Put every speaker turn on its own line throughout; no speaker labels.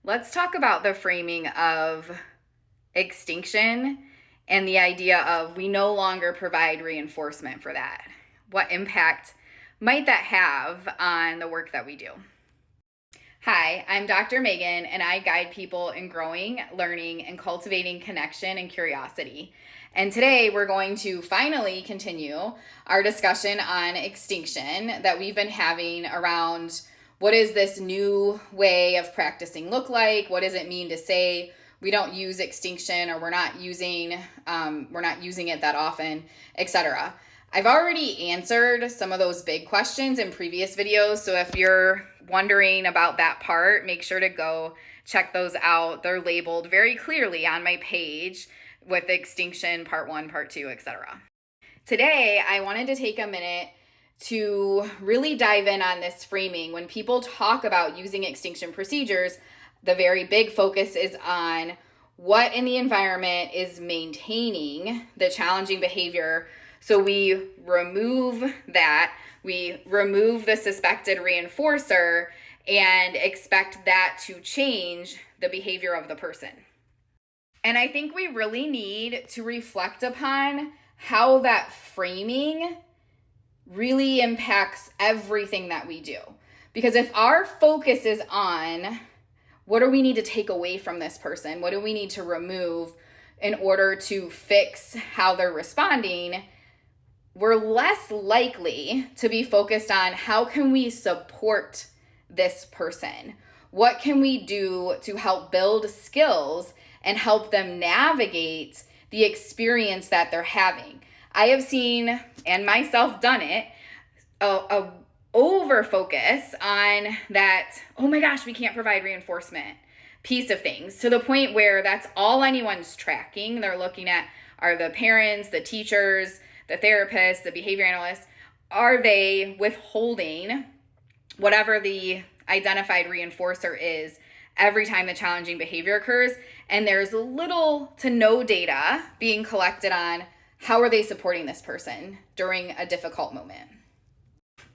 Let's talk about the framing of extinction and the idea of we no longer provide reinforcement for that. What impact might that have on the work that we do? Hi, I'm Dr. Megan, and I guide people in growing, learning, and cultivating connection and curiosity. And today we're going to finally continue our discussion on extinction that we've been having around what does this new way of practicing look like? What does it mean to say we don't use extinction, or we're not using it that often, etc. I've already answered some of those big questions in previous videos, so if you're wondering about that part, make sure to go check those out. They're labeled very clearly on my page with extinction part 1, part 2, etc. Today, I wanted to take a minute to really dive in on this framing. When people talk about using extinction procedures, the very big focus is on what in the environment is maintaining the challenging behavior. So we remove that, we remove the suspected reinforcer and expect that to change the behavior of the person. And I think we really need to reflect upon how that framing really impacts everything that we do. Because if our focus is on what do we need to take away from this person, what do we need to remove in order to fix how they're responding, we're less likely to be focused on how can we support this person? What can we do to help build skills and help them navigate the experience that they're having? I have seen, and myself done it, a over focus on that, oh my gosh, we can't provide reinforcement piece of things, to the point where that's all anyone's tracking. They're looking at, are the parents, the teachers, the therapists, the behavior analysts, are they withholding whatever the identified reinforcer is every time the challenging behavior occurs? And there's little to no data being collected on how are they supporting this person during a difficult moment.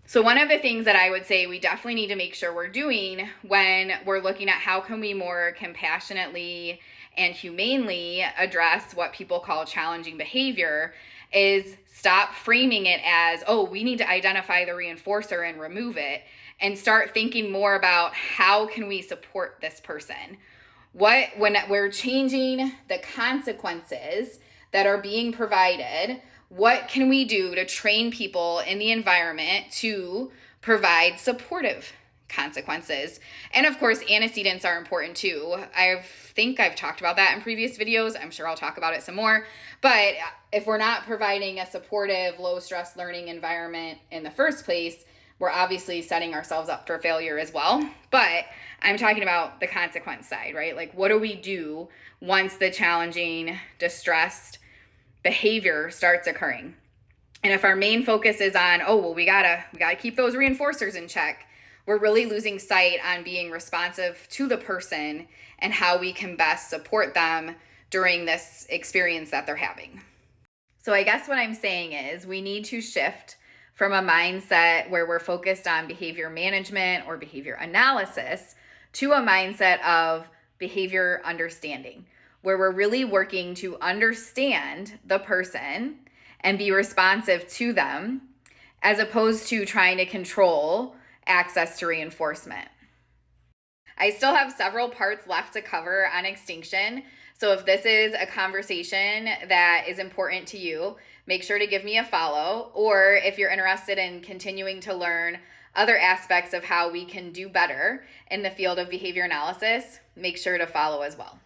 So one of the things that I would say we definitely need to make sure we're doing when we're looking at how can we more compassionately and humanely address what people call challenging behavior is stop framing it as, oh, we need to identify the reinforcer and remove it, and start thinking more about how can we support this person. When we're changing the consequences that are being provided, what can we do to train people in the environment to provide supportive consequences? And of course, antecedents are important too. I think I've talked about that in previous videos. I'm sure I'll talk about it some more. But if we're not providing a supportive, low-stress learning environment in the first place, we're obviously setting ourselves up for failure as well. But I'm talking about the consequence side, right? Like, what do we do once the challenging, distressed behavior starts occurring? And if our main focus is on, oh, well, we gotta keep those reinforcers in check, we're really losing sight on being responsive to the person and how we can best support them during this experience that they're having. So I guess what I'm saying is we need to shift from a mindset where we're focused on behavior management or behavior analysis to a mindset of behavior understanding, where we're really working to understand the person and be responsive to them, as opposed to trying to control access to reinforcement. I still have several parts left to cover on extinction, so if this is a conversation that is important to you, make sure to give me a follow, or if you're interested in continuing to learn other aspects of how we can do better in the field of behavior analysis, make sure to follow as well.